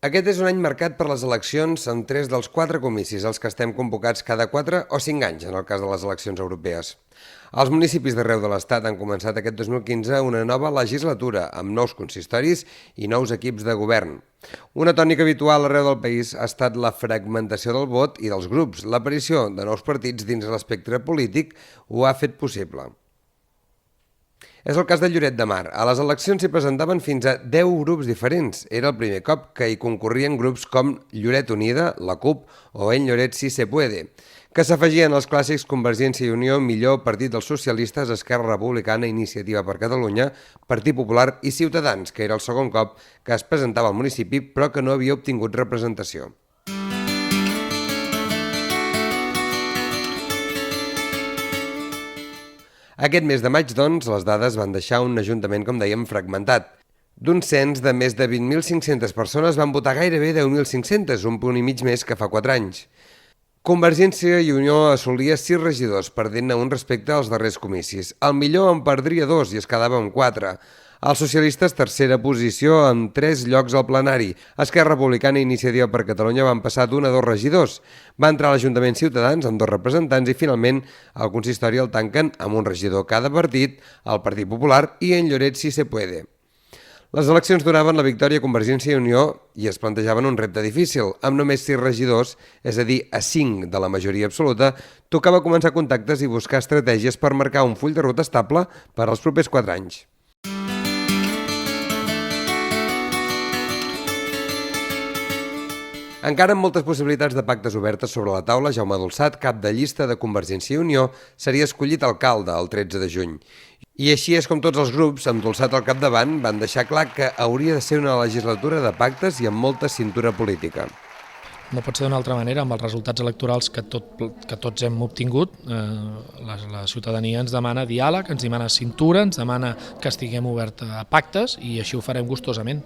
Aquest és un any marcat per les eleccions en 3 dels 4 comicis, els que estem convocats cada 4 o 5 anys, en el cas de les eleccions europees. Els municipis d'arreu de l'Estat han començat aquest 2015 una nova legislatura, amb nous consistoris i nous equips de govern. Una tònica habitual arreu del país ha estat la fragmentació del vot i dels grups. L'aparició de nous partits dins l'espectre polític ho ha fet possible. És el cas de Lloret de Mar. A les eleccions s'hi presentaven fins a 10 grups diferents. Era el primer cop que hi concorrien grups com Lloret Unida, la CUP o En Lloret sí se puede, que s'afegien als clàssics Convergència i Unió, Millor, Partit dels Socialistes, Esquerra Republicana, Iniciativa per Catalunya, Partit Popular i Ciutadans, que era el segon cop que es presentava al municipi però que no havia obtingut representació. Aquest mes de maig, doncs, les dades van deixar un ajuntament, com dèiem, fragmentat. D'un cens de més de 20.500 persones van votar gairebé 10.500, un punt i mig més que fa 4 anys. Convergència i Unió assolia 6 regidors, perdent-ne un respecte als darrers comicis. El Millor en perdria 2 i es quedava amb 4. Els socialistes, tercera posició, amb 3 llocs al plenari. Esquerra Republicana i Iniciativa per Catalunya van passar d'1 a 2 regidors. Va entrar a l'Ajuntament Ciutadans amb 2 representants i finalment el consistori el tanquen amb un regidor cada partit, el Partit Popular i En Lloret sí se puede. Les eleccions donaven la victòria a Convergència i Unió i es plantejaven un repte difícil. Amb només 6 regidors, és a dir, a 5 de la majoria absoluta, tocava començar contactes i buscar estratègies per marcar un full de ruta estable per als propers 4 anys. Encara amb moltes possibilitats de pactes obertes sobre la taula, Jaume Dolçat, cap de llista de Convergència i Unió, seria escollit alcalde el 13 de juny. I així és com tots els grups, amb Dolçat al capdavant, van deixar clar que hauria de ser una legislatura de pactes i amb molta cintura política. No pot ser d'una altra manera, amb els resultats electorals que tots hem obtingut. La ciutadania ens demana diàleg, ens demana cintura, ens demana que estiguem oberts a pactes i així ho farem gustosament.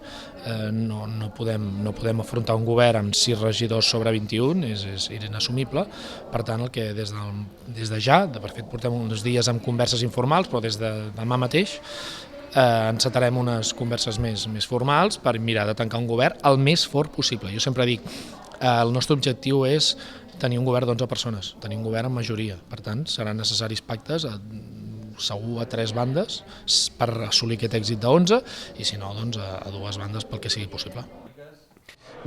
No podem afrontar un govern amb 6 regidors sobre 21, és inassumible. Per tant, el que des de ja, de fet portem uns dies amb converses informals, però des de demà mateix, encetarem unes converses més formals per mirar de tancar un govern el més fort possible. Jo sempre dic, el nostre objectiu és tenir un govern d'11 persones, tenir un govern amb majoria. Per tant, seran necessaris pactes segur a 3 bandes per assolir aquest èxit d'11 i si no, doncs a 2 bandes pel que sigui possible.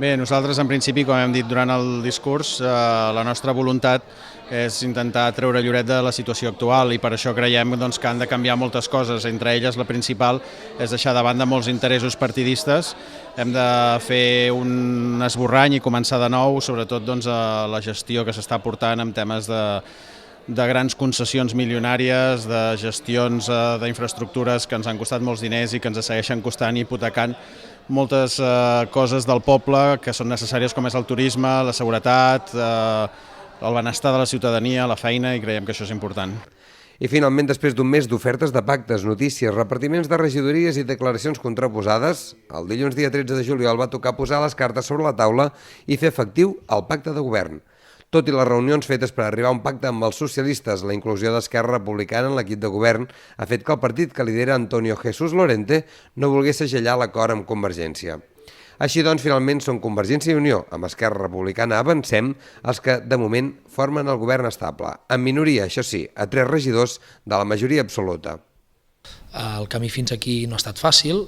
Bé, nosaltres en principi, com hem dit durant el discurs, la nostra voluntat és intentar treure Lloret de la situació actual i per això creiem que han de canviar moltes coses. Entre elles, la principal és deixar de banda molts interessos partidistes. Hem de fer un esborrany i començar de nou, sobretot la gestió que s'està portant en temes de grans concessions milionàries, de gestions d'infraestructures que ens han costat molts diners i que ens segueixen costant i hipotecant moltes coses del poble que són necessàries, com és el turisme, la seguretat, el benestar de la ciutadania, la feina, i creiem que això és important. I finalment, després d'un mes d'ofertes de pactes, notícies, repartiments de regidories i declaracions contraposades, el dilluns dia 13 de juliol va tocar posar les cartes sobre la taula i fer efectiu el pacte de govern. Tot i les reunions fetes per arribar a un pacte amb els socialistes, la inclusió d'Esquerra Republicana en l'equip de govern ha fet que el partit que lidera Antonio Jesús Lorente no volgués segellar l'acord amb Convergència. Així doncs, finalment són Convergència i Unió, amb Esquerra Republicana Avancem, els que, de moment, formen el govern estable. En minoria, això sí, a 3 regidors de la majoria absoluta. El camí fins aquí no ha estat fàcil.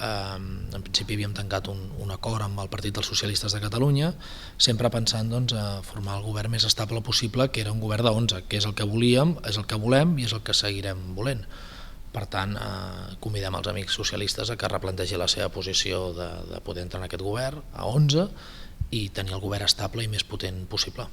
En principi havíem tancat un acord amb el Partit dels Socialistes de Catalunya, sempre pensant a formar el govern més estable possible, que era un govern d'11, que és el que volíem, és el que volem i és el que seguirem volent. Per tant, convidem els amics socialistes a que replantegin la seva posició de poder entrar en aquest govern a 11 i tenir el govern estable i més potent possible.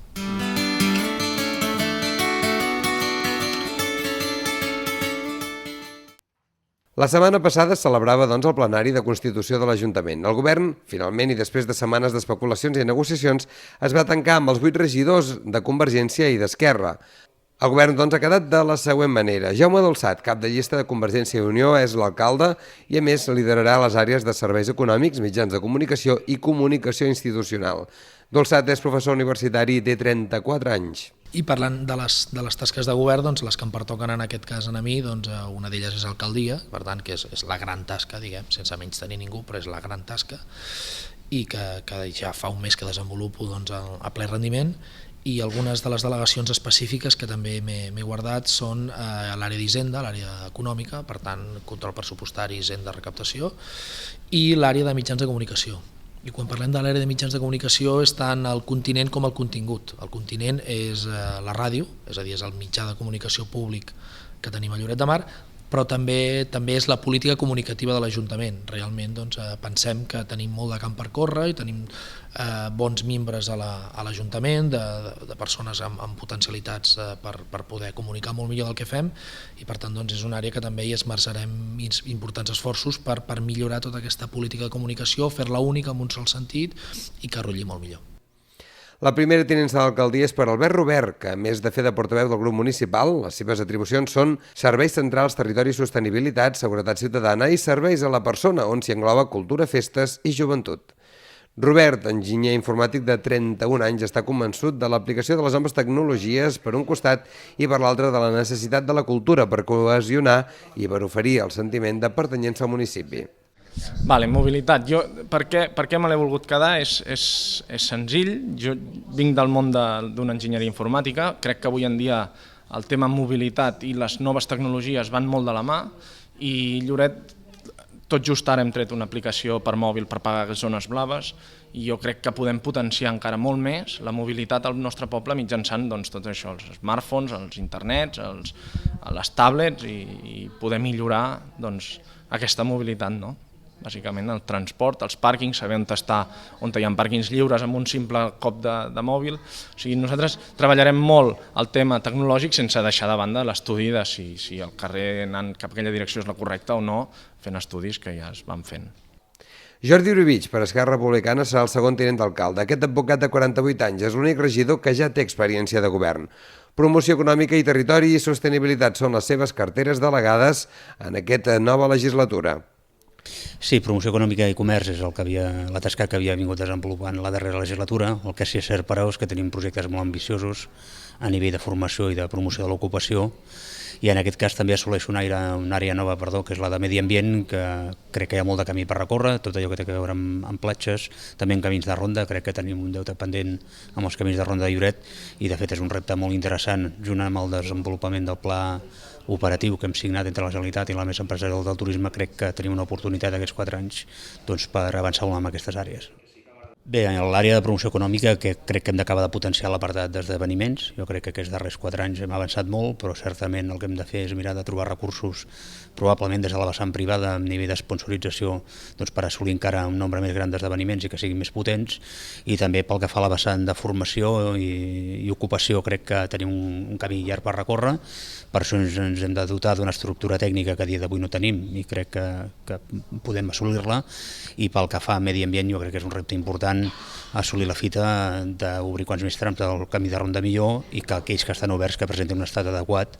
La setmana passada es celebrava el plenari de Constitució de l'Ajuntament. El govern, finalment, i després de setmanes d'especulacions i negociacions, es va tancar amb els 8 regidors de Convergència i d'Esquerra. El govern, ha quedat de la següent manera. Jaume Dolçat, cap de llista de Convergència i Unió, és l'alcalde i, a més, liderarà les àrees de serveis econòmics, mitjans de comunicació i comunicació institucional. Dolçat és professor universitari i té 34 anys. I parlant de les tasques de govern, les que em pertoquen en aquest cas a mi, una d'elles és alcaldia, per tant, que és la gran tasca, diguem, sense menys tenir ningú, però és la gran tasca. i que ja fa un mes que desenvolupo doncs, a ple rendiment, i algunes de les delegacions específiques que també m'he guardat són a l'àrea d'Hisenda, l'àrea econòmica, per tant, control pressupostari, Hisenda, recaptació, i l'àrea de mitjans de comunicació. I quan parlem de l'àrea de mitjans de comunicació és tant el continent com el contingut. El continent és la ràdio, és a dir, és el mitjà de comunicació públic que tenim a Lloret de Mar, però també és la política comunicativa de l'Ajuntament. Realment pensem que tenim molt de camp per córrer i tenim bons membres a l'Ajuntament, de persones amb potencialitats per poder comunicar molt millor del que fem, i per tant és una àrea que també hi esmerçarem importants esforços per millorar tota aquesta política de comunicació, fer-la única en un sol sentit i que rotlli molt millor. La primera tinença de l'alcaldia és per Albert Robert, que a més de fer de portaveu del grup municipal, les seves atribucions són serveis centrals, territori i sostenibilitat, seguretat ciutadana i serveis a la persona, on s'hi engloba cultura, festes i joventut. Robert, enginyer informàtic de 31 anys, està convençut de l'aplicació de les noves tecnologies per un costat i per l'altre de la necessitat de la cultura per cohesionar i per oferir el sentiment de pertanyença al municipi. Vale, mobilitat. Per què me l'he volgut quedar? És senzill. Jo vinc del món d'una enginyeria informàtica. Crec que avui en dia el tema mobilitat i les noves tecnologies van molt de la mà, i Lloret tot just ara hem tret una aplicació per mòbil per pagar zones blaves, i jo crec que podem potenciar encara molt més la mobilitat al nostre poble mitjançant tot això, els smartphones, els internets, les tablets, i poder millorar aquesta mobilitat, no? Bàsicament el transport, els pàrquings, saber on hi ha pàrquings lliures amb un simple cop de mòbil. O sigui, nosaltres treballarem molt el tema tecnològic sense deixar de banda l'estudi de si el carrer anant cap a aquella direcció és la correcta o no, fent estudis que ja es van fent. Jordi Orobitg, per Esquerra Republicana, serà el segon tinent d'alcalde. Aquest advocat de 48 anys és l'únic regidor que ja té experiència de govern. Promoció econòmica i territori i sostenibilitat són les seves carteres delegades en aquesta nova legislatura. Sí, promoció econòmica i comerç és la tasca que havia vingut desenvolupant la darrera legislatura. El que sí és cert, però, és que tenim projectes molt ambiciosos a nivell de formació i de promoció de l'ocupació, i en aquest cas també assoleix una àrea nova, que és la de medi ambient, que crec que hi ha molt de camí per recórrer, tot allò que té a veure amb platges, també en camins de ronda. Crec que tenim un deute pendent amb els camins de ronda de Lloret, i de fet és un repte molt interessant, junt amb el desenvolupament del pla operatiu que hem signat entre la Generalitat i la Mesa Empresarial del Turisme. Crec que tenim una oportunitat aquests 4 anys per avançar molt en aquestes àrees. Bé, en l'àrea de promoció econòmica crec que hem d'acabar de potenciar l'apartat d'esdeveniments. Jo crec que aquests darrers 4 anys hem avançat molt, però certament el que hem de fer és mirar de trobar recursos, probablement des de la vessant privada, a nivell d'esponsorització, per assolir encara un nombre més gran d'esdeveniments i que siguin més potents, i també pel que fa a la vessant de formació i ocupació crec que tenim un camí llarg per recórrer. Per això ens hem de dotar d'una estructura tècnica que a dia d'avui no tenim, i crec que podem assolir-la. I pel que fa a medi ambient, jo crec que és un repte important assolir la fita d'obrir quants més trams del camí de ronda millor, i que aquells que estan oberts que presentin un estat adequat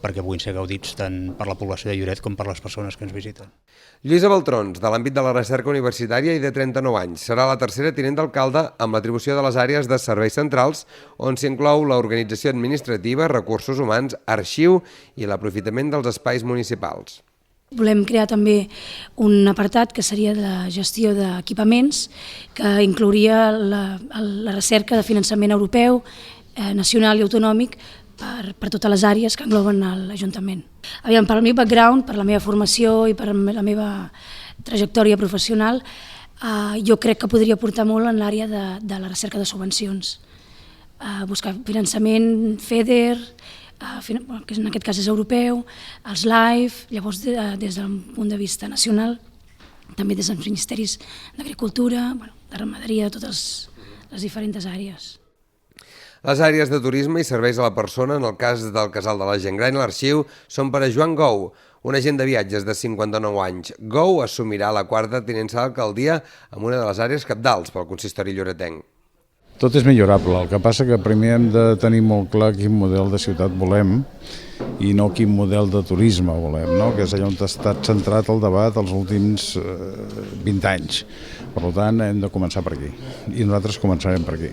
perquè puguin ser gaudits tant per la població de Lloret com per les persones que ens visiten. Lluïsa Baltrons, de l'àmbit de la recerca universitària i de 39 anys, serà la tercera tinent d'alcalde amb l'atribució de les àrees de serveis centrals, on s'hi inclou l'organització administrativa, recursos humans, arxiu i l'aprofitament dels espais municipals. Volem crear també un apartat que seria de la gestió d'equipaments, que inclouria la recerca de finançament europeu, nacional i autonòmic per totes les àrees que engloben l'Ajuntament. Per el meu background, per la meva formació i per la meva trajectòria professional, jo crec que podria aportar molt en l'àrea de la recerca de subvencions. Buscar finançament, FEDER, que en aquest cas és europeu, els LIFE, llavors des del punt de vista nacional, també des dels ministeris d'Agricultura, de Ramaderia, de totes les diferents àrees. Les àrees de turisme i serveis a la persona, en el cas del Casal de la Gent Gran i l'Arxiu, són per a Joan Gou, un agent de viatges de 59 anys. Gou assumirà la quarta tinença d'alcaldia amb una de les àrees cabdals pel consistori lloretenc. Tot és millorable, el que passa que primer hem de tenir molt clar quin model de ciutat volem i no quin model de turisme volem, que és allà on ha estat centrat el debat els últims 20 anys. Per tant, hem de començar per aquí, i nosaltres començarem per aquí.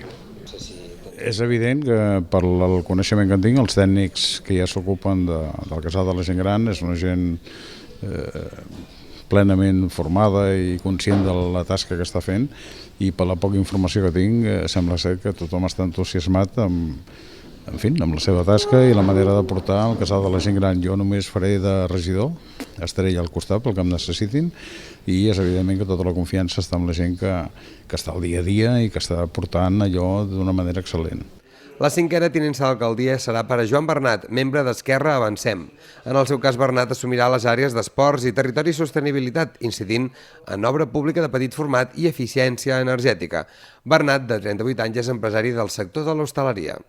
És evident que per el coneixement que en tinc, els tècnics que ja s'ocupen del Casal de la Gent Gran és una gent plenament formada i conscient de la tasca que està fent, i per la poca informació que tinc sembla ser que tothom està entusiasmat amb la seva tasca i la manera de portar el casal de la gent gran. Jo només faré de regidor, estaré allà al costat pel que em necessitin, i és evidentment que tota la confiança està amb la gent que està al dia a dia i que està portant allò d'una manera excel·lent. La 5a tinença d'alcaldia serà per a Joan Bernat, membre d'Esquerra Avancem. En el seu cas, Bernat assumirà les àrees d'esports i territori i sostenibilitat, incidint en obra pública de petit format i eficiència energètica. Bernat, de 38 anys, és empresari del sector de l'hostaleria.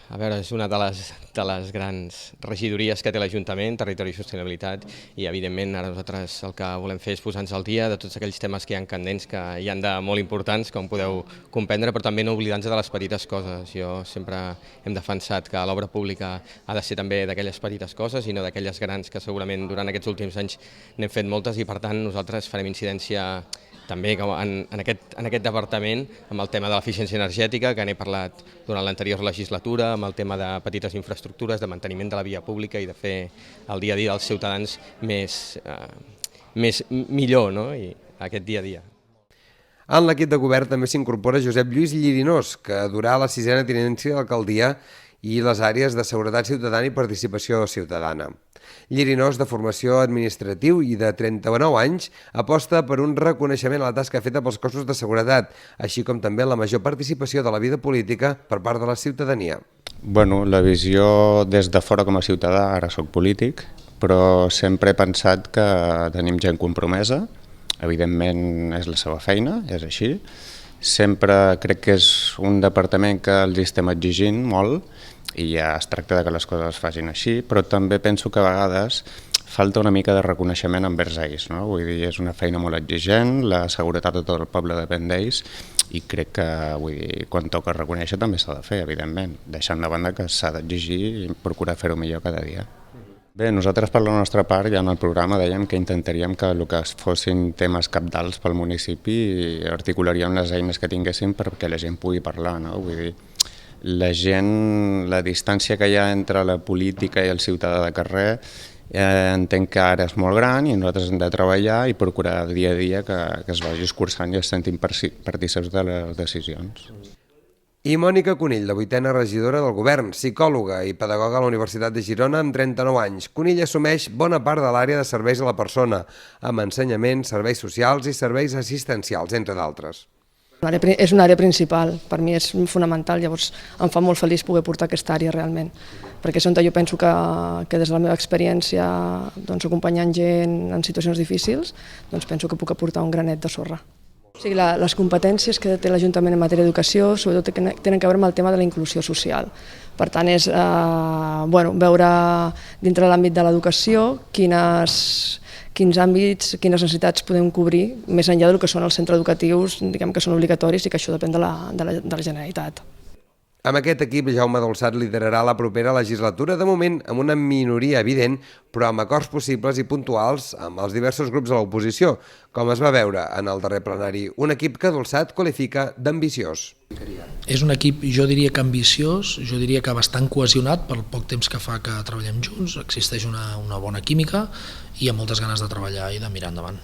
A veure, és una de les grans regidories que té l'Ajuntament, Territori i Sostenibilitat, i evidentment ara nosaltres el que volem fer és posar-nos al dia de tots aquells temes que hi ha candents, que hi han de molt importants, com podeu comprendre, però també no oblidar-nos de les petites coses. Jo sempre hem defensat que l'obra pública ha de ser també d'aquelles petites coses i no d'aquelles grans que segurament durant aquests últims anys n'hem fet moltes, i per tant nosaltres farem incidència també en aquest departament amb el tema de l'eficiència energètica, que n'he parlat durant l'anterior legislatura, amb el tema de petites infraestructures, de manteniment de la via pública i de fer el dia a dia dels ciutadans millor, no? I aquest dia a dia. En l'equip de govern també s'incorpora Josep Lluís Llirinós, que durà la 6a tinència d'alcaldia i les àrees de seguretat ciutadana i participació ciutadana. Llirinós, de formació administratiu i de 39 anys, aposta per un reconeixement a la tasca feta pels cossos de seguretat, així com també la major participació de la vida política per part de la ciutadania. Bueno, la visió des de fora com a ciutadà, ara soc polític, però sempre he pensat que tenim gent compromesa, evidentment és la seva feina, és així. Sempre crec que és un departament que els estem exigint molt, i ja es tracta de que les coses es facin així, però també penso que a vegades falta una mica de reconeixement envers ells, no? Vull dir, és una feina molt exigent, la seguretat de tot el poble depèn d'ells, i crec que quan toca reconèixer també s'ha de fer, evidentment, deixant de banda que s'ha d'exigir i procurar fer-ho millor cada dia. Bé, nosaltres per la nostra part ja en el programa dèiem que intentaríem que el que fossin temes cabdals pel municipi articularíem les eines que tinguéssim perquè la gent pugui parlar, no? Vull dir, la gent, la distància que hi ha entre la política i el ciutadà de carrer entenc que ara és molt gran i nosaltres hem de treballar i procurar dia a dia que es vagi escurçant i es sentin partícips de les decisions. I Mònica Conill, la 8a regidora del govern, psicòloga i pedagoga a la Universitat de Girona amb 39 anys. Conill assumeix bona part de l'àrea de serveis a la persona, amb ensenyament, serveis socials i serveis assistencials, entre d'altres. És una àrea principal, per mi és fonamental, llavors em fa molt feliç poder portar aquesta àrea realment, perquè és on jo penso que des de la meva experiència acompanyant gent en situacions difícils, penso que puc aportar un granet de sorra. O sigui, les competències que té l'Ajuntament en matèria d'educació sobretot tenen a veure amb el tema de la inclusió social. Per tant, és veure dintre de l'àmbit de l'educació quins àmbits, quines necessitats podem cobrir, més enllà del que són els centres educatius, diguem que són obligatoris i que això depèn de la Generalitat. Amb aquest equip, Jaume Dolçat liderarà la propera legislatura, de moment amb una minoria evident, però amb acords possibles i puntuals amb els diversos grups de l'oposició, com es va veure en el darrer plenari, un equip que Dolçat qualifica d'ambiciós. És un equip, jo diria que ambiciós, jo diria que bastant cohesionat pel poc temps que fa que treballem junts, existeix una bona química i amb moltes ganes de treballar i de mirar endavant.